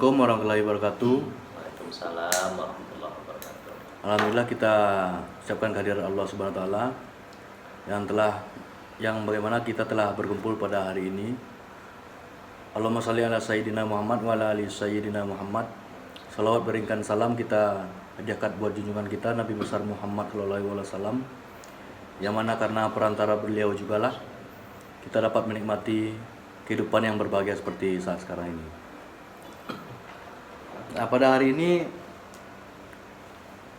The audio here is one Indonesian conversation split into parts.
Assalamualaikum warahmatullahi wabarakatuh. Waalaikumsalam warahmatullahi wabarakatuh. Alhamdulillah kita ucapkan kehadiran Allah Subhanahu wa taala yang bagaimana kita telah berkumpul pada hari ini. Allahumma shalli ala sayyidina Muhammad wa ala ali sayyidina Muhammad. Salawat beringkan salam kita hadiahkan buat junjungan kita Nabi besar Muhammad sallallahu alaihi wasallam. Yang mana karena perantara beliau jugalah kita dapat menikmati kehidupan yang berbahagia seperti saat sekarang ini. Nah, pada hari ini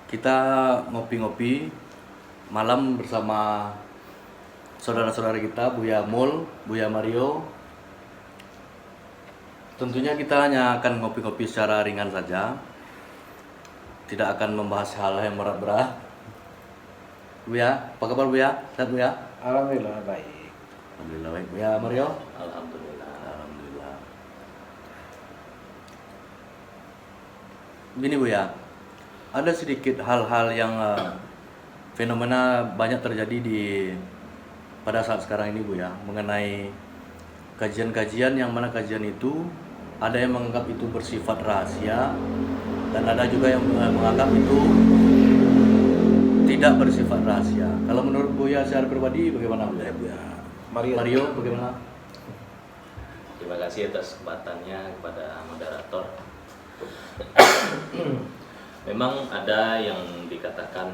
kita ngopi-ngopi malam bersama saudara-saudara kita, Buya Mul, Buya Mario. Tentunya kita hanya akan ngopi-ngopi secara ringan saja, tidak akan membahas hal yang berat-berat. Buya, apa kabar Buya? Sehat Buya? Alhamdulillah baik. Alhamdulillah baik. Buya Mario? Alhamdulillah. Alhamdulillah. Gini Buya, ada sedikit hal-hal yang fenomena banyak terjadi pada saat sekarang ini Buya, mengenai kajian-kajian yang mana kajian itu ada yang menganggap itu bersifat rahasia dan ada juga yang menganggap itu tidak bersifat rahasia. Kalau menurut Buya secara pribadi bagaimana Buya? Mario bagaimana? Terima kasih atas kesempatannya kepada moderator. Memang ada yang dikatakan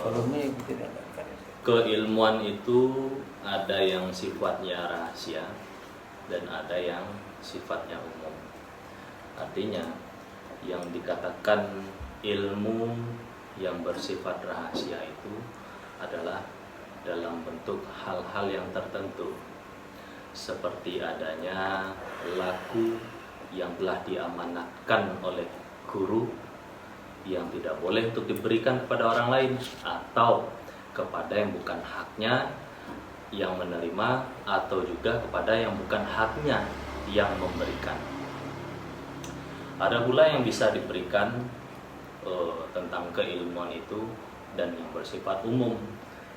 Volume tidak ada. keilmuan itu ada yang sifatnya rahasia dan ada yang sifatnya umum. Artinya yang dikatakan ilmu yang bersifat rahasia itu adalah dalam bentuk hal-hal yang tertentu, seperti adanya laku yang telah diamanatkan oleh guru yang tidak boleh untuk diberikan kepada orang lain, atau kepada yang bukan haknya yang menerima, atau juga kepada yang bukan haknya yang memberikan. Ada pula yang bisa diberikan tentang keilmuan itu dan yang bersifat umum.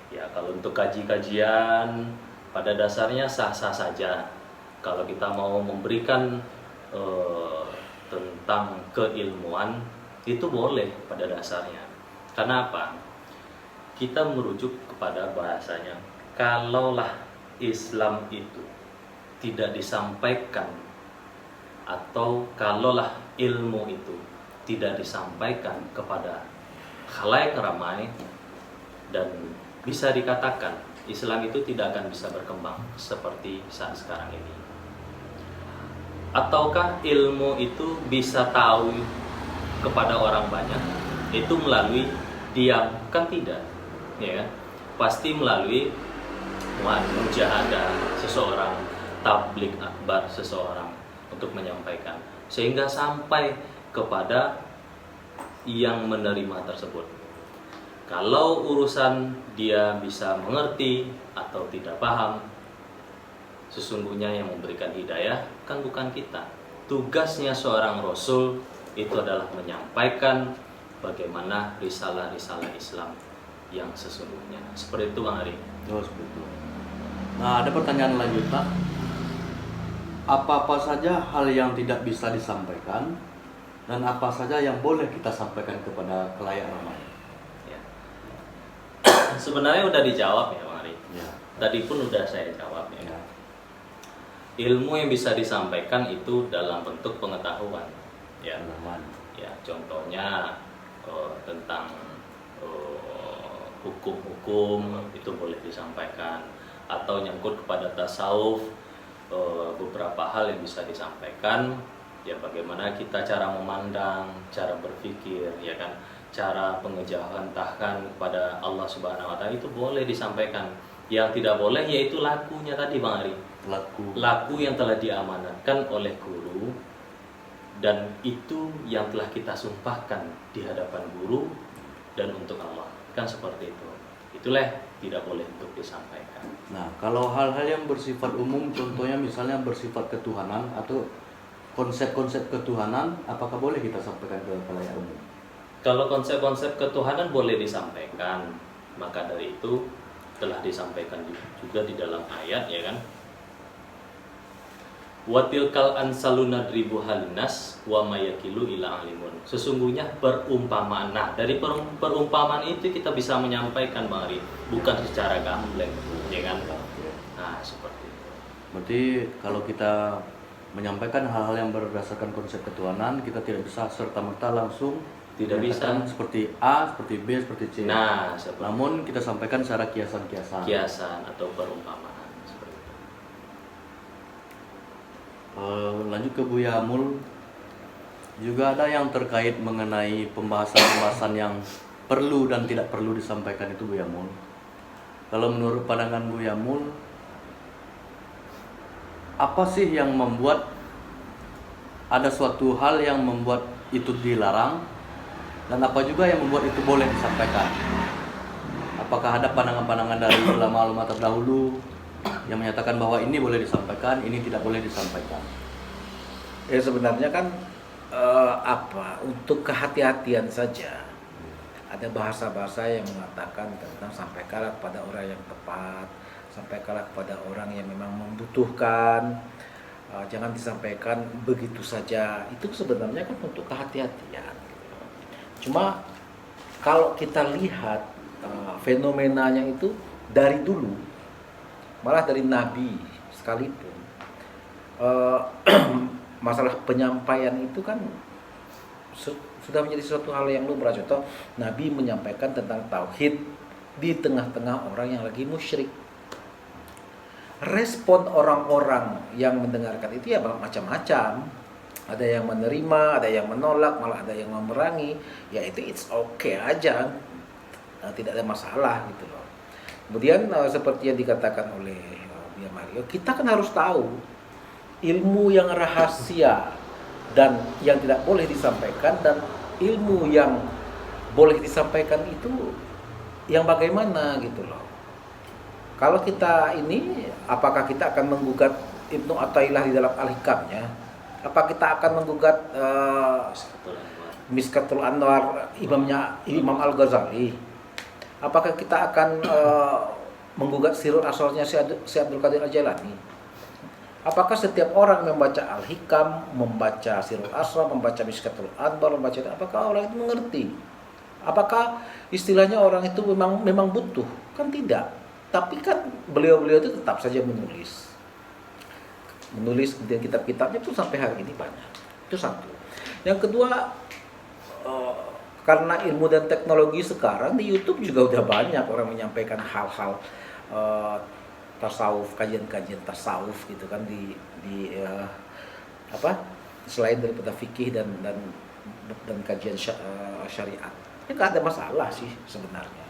Ya, kalau untuk kajian pada dasarnya sah-sah saja. Kalau kita mau memberikan tentang keilmuan itu boleh pada dasarnya. Karena apa? Kita merujuk kepada bahasanya. Kalaulah Islam itu tidak disampaikan, atau kalaulah ilmu itu tidak disampaikan kepada khalayak ramai, dan bisa dikatakan Islam itu tidak akan bisa berkembang seperti saat sekarang ini. Ataukah ilmu itu bisa tahu kepada orang banyak itu melalui diam? Kan tidak, ya kan? Pasti melalui mujahadah seseorang, tablik akbar seseorang untuk menyampaikan, sehingga sampai kepada yang menerima tersebut. Kalau urusan dia bisa mengerti atau tidak paham, sesungguhnya yang memberikan hidayah kan bukan kita. Tugasnya seorang Rasul itu adalah menyampaikan bagaimana risalah-risalah Islam yang sesungguhnya. Seperti itu Bang Ari. Oh, seperti itu. Nah, ada pertanyaan lanjutan. Apa-apa saja hal yang tidak bisa disampaikan dan apa saja yang boleh kita sampaikan kepada khalayak ramai? Ya. Sebenarnya udah dijawab ya Bang Ari. Ya. Tadi pun udah saya jawab ya. Ya. Ilmu yang bisa disampaikan itu dalam bentuk pengetahuan. Ya. Pengalaman. Ya, contohnya tentang hukum-hukum itu boleh disampaikan, atau nyangkut kepada tasawuf, beberapa hal yang bisa disampaikan. Ya, bagaimana kita cara memandang, cara berpikir, ya kan, cara pengejauhan kepada Allah Subhanahu wa taala itu boleh disampaikan. Yang tidak boleh yaitu lakunya tadi Bang Ari. Laku yang telah diamanatkan oleh guru, dan itu yang telah kita sumpahkan di hadapan guru dan untuk Allah, kan seperti itu. Itulah tidak boleh untuk disampaikan. Nah, kalau hal-hal yang bersifat umum, contohnya misalnya bersifat ketuhanan atau konsep-konsep ketuhanan, apakah boleh kita sampaikan ke khalayak umum? Kalau konsep-konsep ketuhanan boleh disampaikan, maka dari itu telah disampaikan juga di dalam ayat, ya kan. Wa tilkal ansaluna dribu halinas wa mayakilu ila alimun. Sesungguhnya perumpamaan. Nah, dari perumpamaan itu kita bisa menyampaikan, Bang Ari, bukan secara gamblang, ya kan? Nah, seperti itu. Berarti kalau kita menyampaikan hal-hal yang berdasarkan konsep ketuhanan, kita tidak bisa serta-merta langsung Tidak menyatakan bisa. seperti A, seperti B, seperti C. Nah, seperti Namun kita sampaikan secara kiasan-kiasan. kiasan atau perumpamaan seperti itu. Lanjut ke Buya Amul, juga ada yang terkait mengenai pembahasan-pembahasan yang perlu dan tidak perlu disampaikan itu, Buya Amul. Kalau menurut pandangan Buya Amul, apa sih yang membuat ada suatu hal yang membuat itu dilarang, dan apa juga yang membuat itu boleh disampaikan? Apakah ada pandangan-pandangan dari ulama-ulama terdahulu yang menyatakan bahwa ini boleh disampaikan, ini tidak boleh disampaikan? Ya sebenarnya kan untuk kehati-hatian saja. Ada bahasa-bahasa yang mengatakan tentang sampaikanlah kepada orang yang tepat, sampaikanlah kepada orang yang memang membutuhkan, jangan disampaikan begitu saja. Itu sebenarnya kan untuk kehati-hatian. Cuma kalau kita lihat fenomenanya itu dari dulu, malah dari Nabi sekalipun, masalah penyampaian itu kan sudah menjadi suatu hal yang lumrah. Contoh, Nabi menyampaikan tentang tauhid di tengah-tengah orang yang lagi musyrik. Respon orang-orang yang mendengarkan itu ya macam-macam. Ada yang menerima, ada yang menolak, malah ada yang memerangi. Ya itu it's okay aja, tidak ada masalah gitu loh. Kemudian seperti yang dikatakan oleh Buya Mario, kita kan harus tahu ilmu yang rahasia dan yang tidak boleh disampaikan, dan ilmu yang boleh disampaikan itu yang bagaimana gitu loh. Kalau kita ini, apakah kita akan menggugat Ibnu Athaillah di dalam Al-Hikamnya? Apa kita akan menggugat Miskatul Anwar Imam Al-Ghazali? Apakah kita akan menggugat Sirul Asrarnya Syekh Abdul Qadir Al-Jailani? Apakah setiap orang membaca Al-Hikam, membaca Sirul Asrar, membaca Miskatul Anwar, apakah orang itu mengerti? Apakah istilahnya orang itu memang butuh? Kan tidak. Tapi kan beliau-beliau itu tetap saja menulis kemudian kitab-kitabnya pun sampai hari ini banyak. Itu satu. Yang kedua, karena ilmu dan teknologi sekarang di YouTube juga udah banyak orang menyampaikan hal-hal tasawuf, kajian-kajian tasawuf gitu kan di selain daripada fikih dan kajian syariat. Ya nggak ada masalah sih sebenarnya.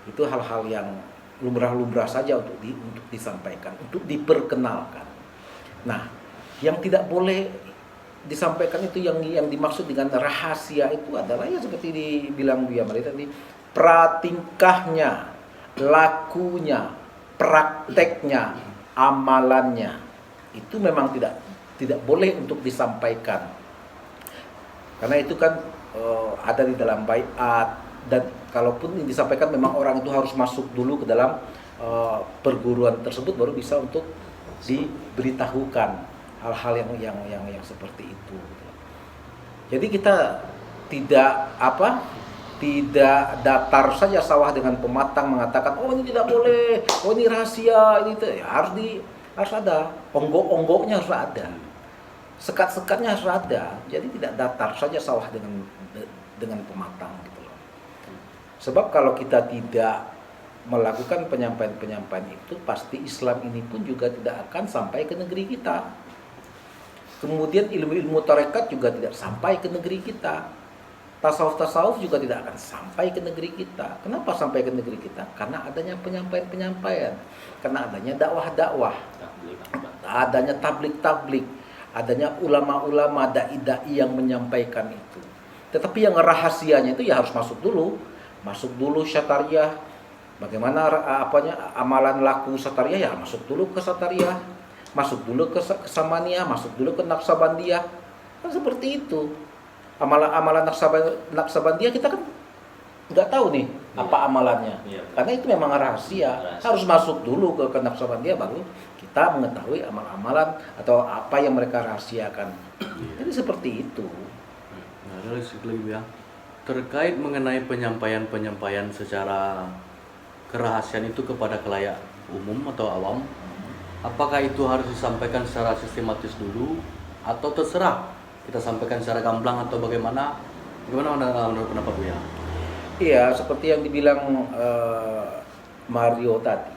Itu hal-hal yang lumrah-lumrah saja untuk disampaikan, untuk diperkenalkan. Nah, yang tidak boleh disampaikan itu yang dimaksud dengan rahasia itu adalah ya seperti dibilang Buya Mari tadi, pratingkahnya, lakunya, prakteknya, amalannya itu memang tidak boleh untuk disampaikan. Karena itu kan ada di dalam baiat, dan kalaupun disampaikan memang orang itu harus masuk dulu ke dalam perguruan tersebut baru bisa untuk diberitahukan hal-hal yang seperti itu. Jadi kita tidak datar saja sawah dengan pematang mengatakan oh ini tidak boleh, oh ini rahasia, ini ya, harus ada onggok-onggoknya, harus ada sekat-sekatnya, harus ada. Jadi tidak datar saja sawah dengan pematang gitu loh. Sebab kalau kita tidak melakukan penyampaian-penyampaian itu, pasti Islam ini pun juga tidak akan sampai ke negeri kita. Kemudian ilmu-ilmu tarekat juga tidak sampai ke negeri kita. Tasawuf-tasawuf juga tidak akan sampai ke negeri kita. Kenapa sampai ke negeri kita? Karena adanya penyampaian-penyampaian, karena adanya dakwah-dakwah, adanya tablik-tablik, adanya ulama-ulama, dai-dai yang menyampaikan itu. Tetapi yang rahasianya itu ya harus masuk dulu syatariah. Bagaimana amalan laku Satariyah, ya masuk dulu ke Satariyah, masuk dulu ke Samaniyah, masuk dulu ke Naqsabandiyah. Kan seperti itu. Amalan Naqsabandiyah kita kan nggak tahu nih apa amalannya. Karena itu memang rahasia. Harus masuk dulu ke Naqsabandiyah baru kita kita mengetahui amal-amalan atau apa yang mereka rahasiakan. Jadi seperti itu. Nah, ada lagi ya. Terkait mengenai penyampaian secara kerahasiaan itu kepada khalayak umum atau awam, apakah itu harus disampaikan secara sistematis dulu atau terserah kita sampaikan secara gamblang atau bagaimana? Bagaimana menurut pendapat Buya? Iya, seperti yang dibilang Mario tadi,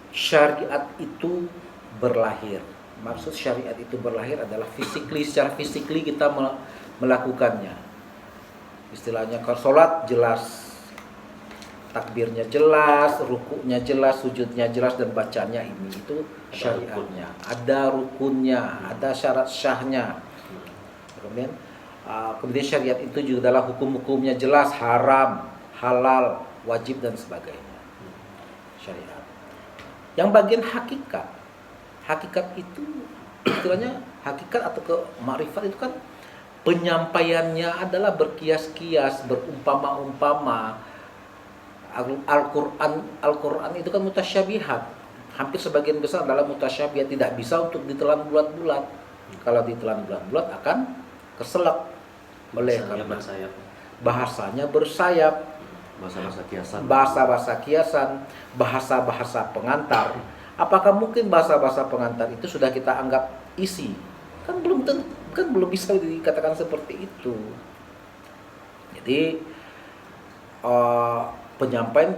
syariat itu berlahir. Maksud syariat itu berlahir adalah secara fisikly kita melakukannya. Istilahnya kalau sholat jelas, takbirnya jelas, rukuknya jelas, sujudnya jelas, dan bacanya ini itu syariatnya. Ada rukunnya, ada syarat syahnya. Kemudian syariat itu juga adalah hukum-hukumnya jelas, haram, halal, wajib dan sebagainya. Syariat. Yang bagian hakikat itu istilahnya hakikat atau ke makrifat itu kan penyampaiannya adalah berkias-kias, berumpama-umpama. Al-Quran itu kan mutasyabihat. Hampir sebagian besar adalah mutasyabihat, tidak bisa untuk ditelan bulat-bulat. Kalau ditelan bulat-bulat akan keselak oleh bahasanya bersayap. Bahasa-bahasa kiasan, bahasa-bahasa pengantar. Apakah mungkin bahasa-bahasa pengantar itu sudah kita anggap isi? Kan belum bisa dikatakan seperti itu. Jadi penyampaian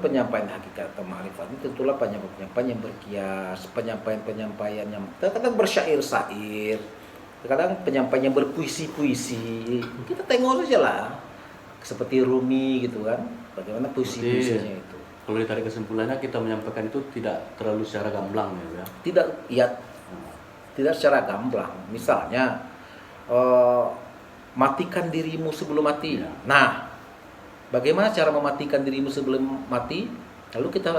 hakikat atau ma'rifat itu tentulah penyampaian yang berkias, penyampaian yang kadang bersyair-syair, kadang penyampaian yang berpuisi-puisi. Kita tengok saja lah, seperti Rumi gitu kan, bagaimana puisi-puisinya itu. Kalau ditarik kesimpulannya, kita menyampaikan itu tidak terlalu secara gamblang ya. Tidak secara gamblang. Misalnya matikan dirimu sebelum mati. Ya. Nah, bagaimana cara mematikan dirimu sebelum mati? Lalu kita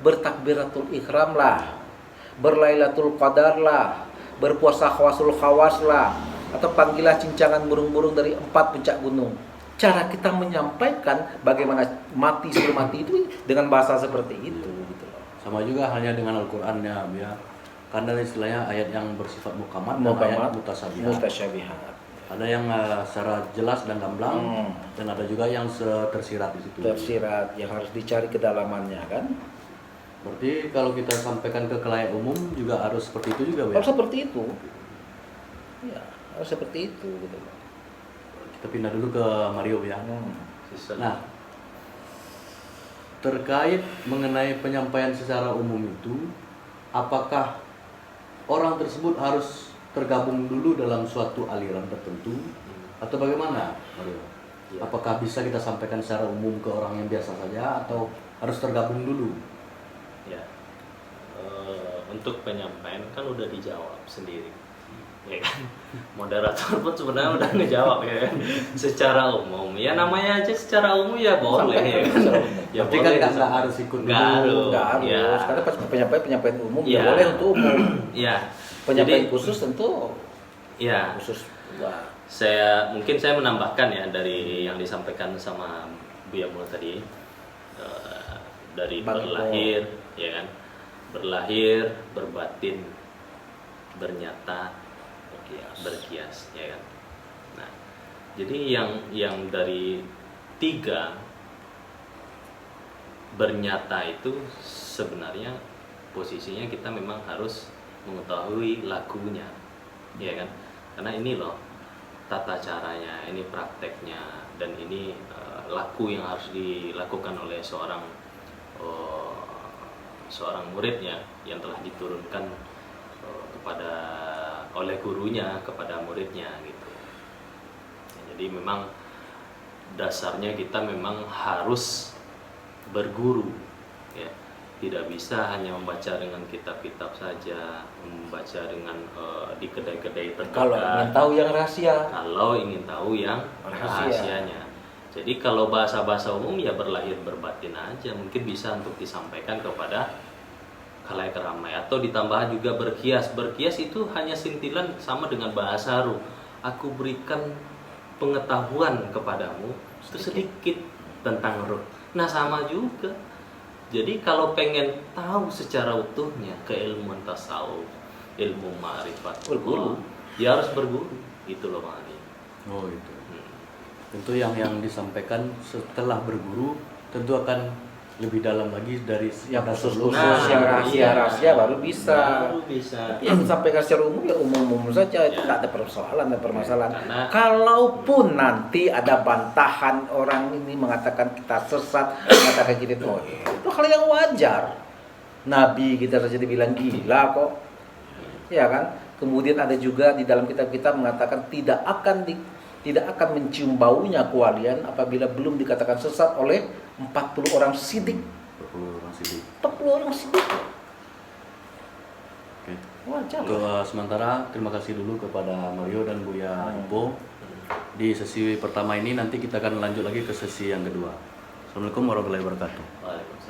bertakbiratul ihram lah, berlailatul qadar lah, berpuasa khawasul khawas lah, atau panggilah cincangan burung-burung dari 4 puncak gunung. Cara kita menyampaikan bagaimana mati sebelum mati itu dengan bahasa seperti itu gitu loh. Sama juga halnya dengan Al-Qur'an ya. Karena istilahnya ayat yang bersifat muhkamat dan ayat mutasyabihat. Ada yang secara jelas dan gamblang, dan ada juga yang tersirat di situ. Tersirat yang harus dicari kedalamannya kan. Berarti kalau kita sampaikan ke khalayak umum juga harus seperti itu juga, Harus seperti itu. Ya, harus seperti itu gitu loh. Kita pindah dulu ke Mario ya. Nah, terkait mengenai penyampaian secara umum itu, apakah orang tersebut harus tergabung dulu dalam suatu aliran tertentu atau bagaimana, Mario? Ya. Apakah bisa kita sampaikan secara umum ke orang yang biasa saja atau harus tergabung dulu? Ya, untuk penyampaian kan udah dijawab sendiri, ya kan? Moderator pun sebenarnya udah ngejawab ya kan? Secara umum, ya namanya aja secara umum ya boleh ya kan? Ya tapi kan nggak harus ikut dulu. Nggak harus. Ya. Karena penyampaian umum Ya. ya boleh untuk umum. Ya. Penyampaian Jadi, khusus tentu ya. khusus. Wah. Mungkin saya menambahkan ya dari yang disampaikan sama Buya Mul tadi, dari berlahir, ya kan? Berlahir, berbatin, bernyata, berkias, ya kan? Nah, jadi yang dari 3 bernyata itu sebenarnya posisinya kita memang harus mengetahui lakunya, ya kan? Karena ini loh tata caranya, ini prakteknya, dan ini laku yang harus dilakukan oleh seorang muridnya yang telah diturunkan oleh gurunya kepada muridnya gitu. Jadi memang dasarnya kita memang harus berguru, ya. Tidak bisa hanya membaca dengan kitab-kitab saja, membaca dengan di kedai-kedai terdekat. Kalau ingin tahu yang rahasia. Kalau ingin tahu yang rahasianya. Jadi kalau bahasa-bahasa umum ya berlahir berbatin aja, mungkin bisa untuk disampaikan kepada khalayak ramai, atau ditambah juga berkias. Berkias itu hanya sintilan sama dengan bahasa ruh. Aku berikan pengetahuan kepadamu itu sedikit tentang ruh. Nah sama juga. Jadi kalau pengen tahu secara utuhnya keilmuan tasawuf, ilmu ma'rifat, Berguru. ya harus berguru. Itu loh Bang Adi. Oh itu. Tentu yang disampaikan setelah berguru tentu akan lebih dalam lagi dari Yang pada khusus-khusus, Nah, yang iya. rahasia-rahasia baru bisa. Baru bisa. Tapi yang disampaikan secara umum ya umum-umum saja, itu Ya. nggak ada persoalan dan permasalahan. Karena- Kalaupun nanti ada bantahan orang ini mengatakan kita sesat, mengatakan kita itu hal yang wajar. Nabi kita saja dibilang gila kok, ya kan? Kemudian ada juga di dalam kitab kita mengatakan tidak akan mencium baunya kewalian apabila belum dikatakan sesat oleh 40 orang sidik. 40 orang sidik. 40 orang sidik. Oke. Wajar. Untuk sementara terima kasih dulu kepada Mario dan Buya Ipo. Di sesi pertama ini nanti kita akan lanjut lagi ke sesi yang kedua. Assalamualaikum warahmatullahi wabarakatuh. Waalaikumsalam.